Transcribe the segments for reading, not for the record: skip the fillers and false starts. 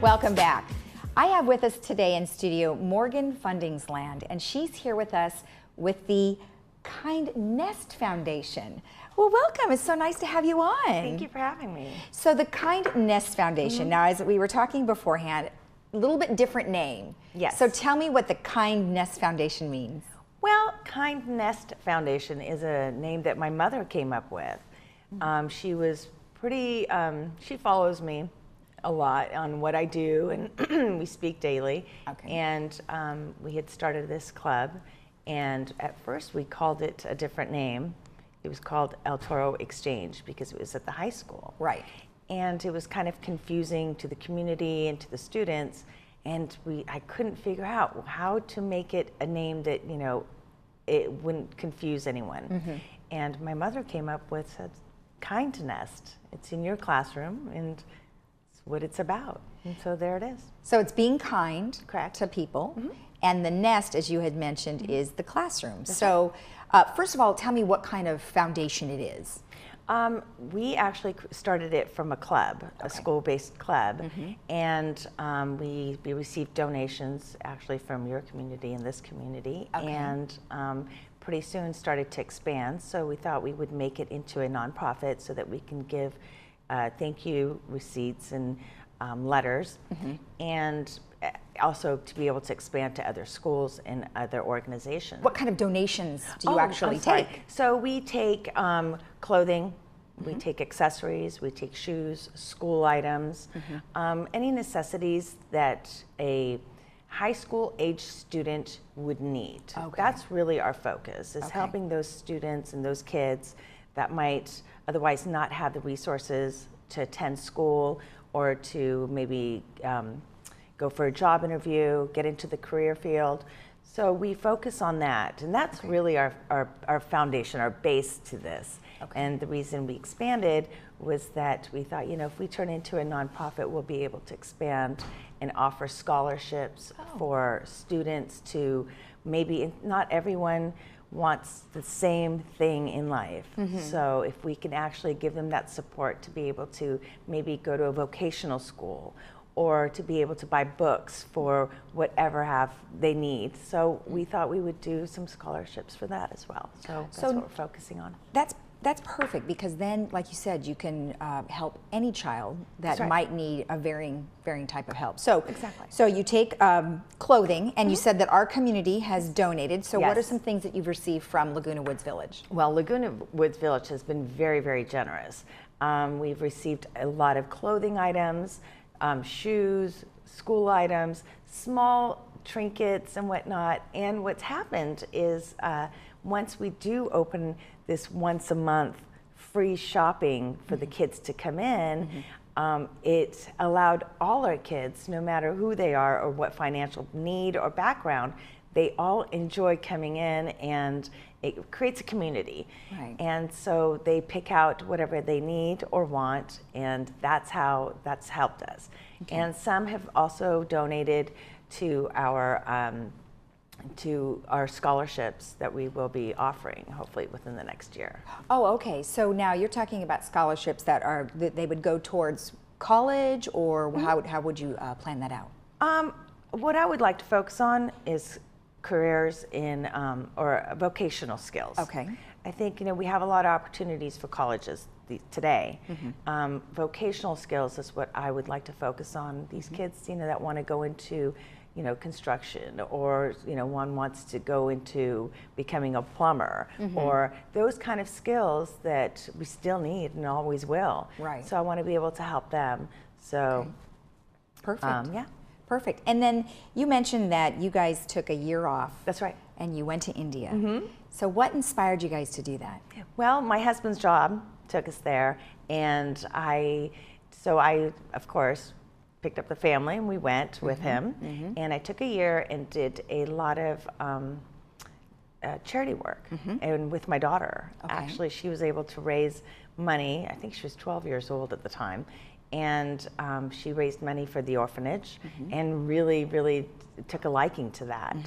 Welcome back. I have with us today in studio Morgan Fundingsland, and she's here with us with the KindNest Foundation. Well, welcome. It's so nice to have you on. Thank you for having me. So the KindNest Foundation, now as we were talking beforehand, a little bit different name. Yes. So tell me what the KindNest Foundation means. Well, KindNest Foundation is a name that my mother came up with. She was pretty, she follows me a lot on what I do, and we speak daily. Okay. And we had started this club, and at first we called it a different name. It was called El Toro Exchange because it was at the high school. Right. And it was kind of confusing to the community and to the students, and I couldn't figure out how to make it a name that, you know, it wouldn't confuse anyone. And my mother came up with KindNest. It's in your classroom, and it's what it's about. And so there it is. So it's being kind Correct. to people, and the nest, as you had mentioned, is the classroom. That's so first of all, tell me what kind of foundation it is. We actually started it from a club, a school-based club, and we received donations actually from your community and this community, and pretty soon started to expand. So we thought we would make it into a nonprofit so that we can give thank you receipts and letters, and also to be able to expand to other schools and other organizations. What kind of donations do you actually take? So we take clothing, we take accessories, we take shoes, school items, any necessities that a high school age student would need. That's really our focus, is helping those students and those kids that might otherwise not have the resources to attend school or to maybe go for a job interview, get into the career field. So we focus on that, and that's really our foundation, our base to this. And the reason we expanded was that we thought, you know, if we turn into a nonprofit, we'll be able to expand and offer scholarships for students to maybe, not everyone wants the same thing in life. So if we can actually give them that support to be able to maybe go to a vocational school or to be able to buy books for whatever they need. So we thought we would do some scholarships for that as well. So that's what we're focusing on. That's perfect, because then, like you said, you can help any child that might need a varying type of help. So so you take clothing, and you said that our community has donated. So what are some things that you've received from Laguna Woods Village? Well, Laguna Woods Village has been very, very generous. We've received a lot of clothing items, shoes, school items, small trinkets and whatnot. And what's happened is once we do open this once a month free shopping for the kids to come in, it allowed all our kids, no matter who they are or what financial need or background, they all enjoy coming in, and it creates a community. And so they pick out whatever they need or want, and that's helped us. And some have also donated to our scholarships that we will be offering hopefully within the next year. Oh, okay. So now you're talking about scholarships that they would go towards college, or how would you plan that out? What I would like to focus on is careers in or vocational skills. I think, you know, we have a lot of opportunities for colleges today. Vocational skills is what I would like to focus on. These kids, you know, that want to go into, you know, construction, or, you know, one wants to go into becoming a plumber, or those kind of skills that we still need and always will. So I want to be able to help them. So perfect. Yeah. Perfect. And then you mentioned that you guys took a year off. That's right. And you went to India. So what inspired you guys to do that? Well, my husband's job took us there, and I, of course, picked up the family and we went with him, and I took a year and did a lot of charity work, and with my daughter. Actually, she was able to raise money. I think she was 12 years old at the time, and she raised money for the orphanage, and really took a liking to that.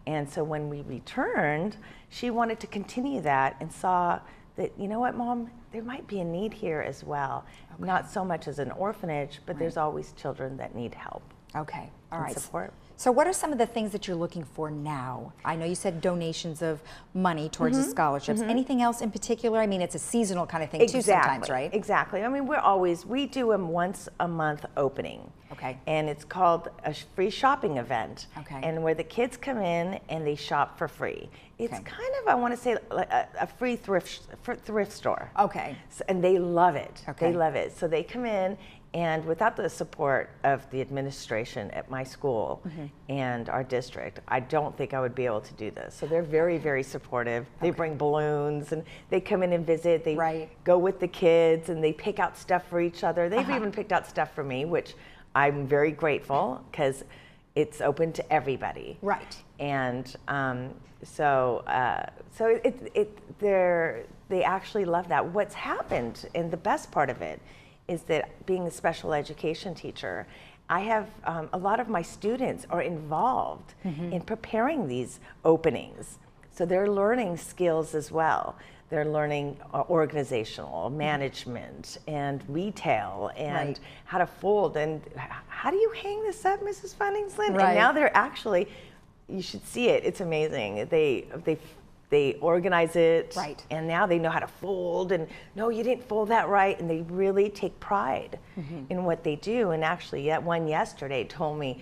And so when we returned, she wanted to continue that and saw that, you know what, Mom, there might be a need here as well. Okay. Not so much as an orphanage, but there's always children that need help. Okay, all right. Support. So what are some of the things that you're looking for now? I know you said donations of money towards the scholarships. Anything else in particular? I mean, it's a seasonal kind of thing too sometimes, right? Exactly. I mean, we do a once a month opening. Okay. And it's called a free shopping event. Okay. And where the kids come in and they shop for free. It's kind of, I want to say, like a free thrift store. Okay. So, and they love it. Okay. They love it. So they come in, and without the support of the administration at my school and our district, I don't think I would be able to do this. So they're very, very supportive. They bring balloons, and they come in and visit. They go with the kids, and they pick out stuff for each other. They've even picked out stuff for me, which I'm very grateful, because it's open to everybody. Right. And they actually love that. What's happened, and the best part of it, is that being a special education teacher, I have a lot of my students are involved in preparing these openings. So they're learning skills as well. They're learning organizational management and retail and how to fold and how do you hang this up, Mrs. Funningston? And now they're actually, you should see it. It's amazing. They organize it, and now they know how to fold, and no, you didn't fold that right, and they really take pride in what they do. And actually, that one yesterday told me,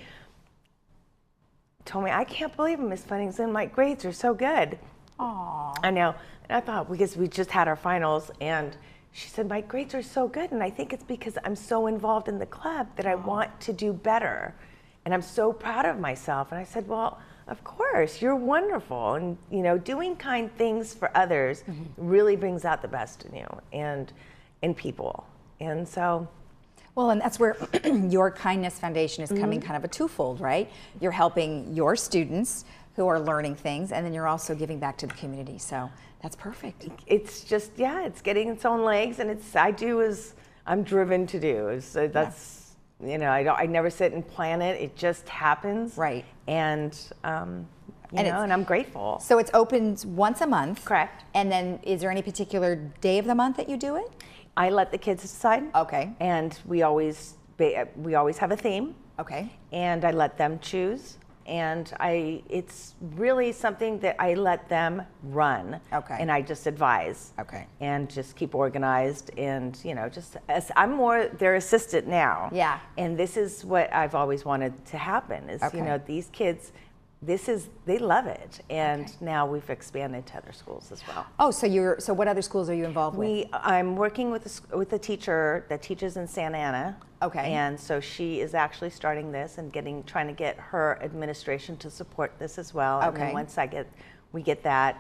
I can't believe it, Miss Funningston, my grades are so good. Aww. I know. And I thought, because we just had our finals, and she said, my grades are so good, and I think it's because I'm so involved in the club that I want to do better, and I'm so proud of myself. And I said, well, of course, you're wonderful, and doing kind things for others really brings out the best in you and in people. And so, well, and that's where your KindNest Foundation is coming kind of a twofold, right? You're helping your students who are learning things, and then you're also giving back to the community. So that's perfect. It's just, it's getting its own legs, and I do as I'm driven to do. So that's. I never sit and plan it. It just happens. Right. And, and I'm grateful. So it's open once a month. Correct. And then is there any particular day of the month that you do it? I let the kids decide. Okay. And we always have a theme. Okay. And I let them choose. And it's really something that I let them run. Okay. And I just advise. Okay. And just keep organized, and I'm more their assistant now. Yeah. And this is what I've always wanted to happen is these kids, they love it, and now we've expanded to other schools as well. Oh, so what other schools are you involved with? I'm working with a teacher that teaches in Santa Ana. Okay. And so she is actually starting this and trying to get her administration to support this as well. Okay. And then once we get that,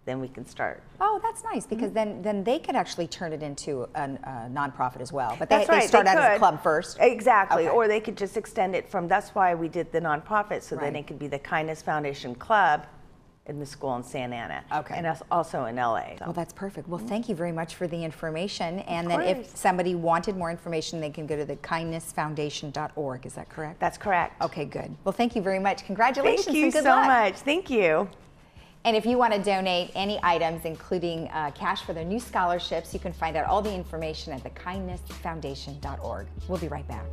then we can start. Oh, that's nice, because then they could actually turn it into a nonprofit as well. But That's they right, start they out as a could. club first. Exactly. Okay. Or they could just extend it from, that's why we did the nonprofit, so then it could be the KindNest Foundation Club in the school in Santa Ana. Okay. And also in LA. Well, that's perfect. Well, thank you very much for the information. And then if somebody wanted more information, they can go to the kindnestfoundation.org. Is that correct? That's correct. Okay, good. Well, thank you very much. Congratulations. Thank you and good so luck. much. Thank you. And if you want to donate any items, including cash for their new scholarships, you can find out all the information at the kindnestfoundation.org. We'll be right back.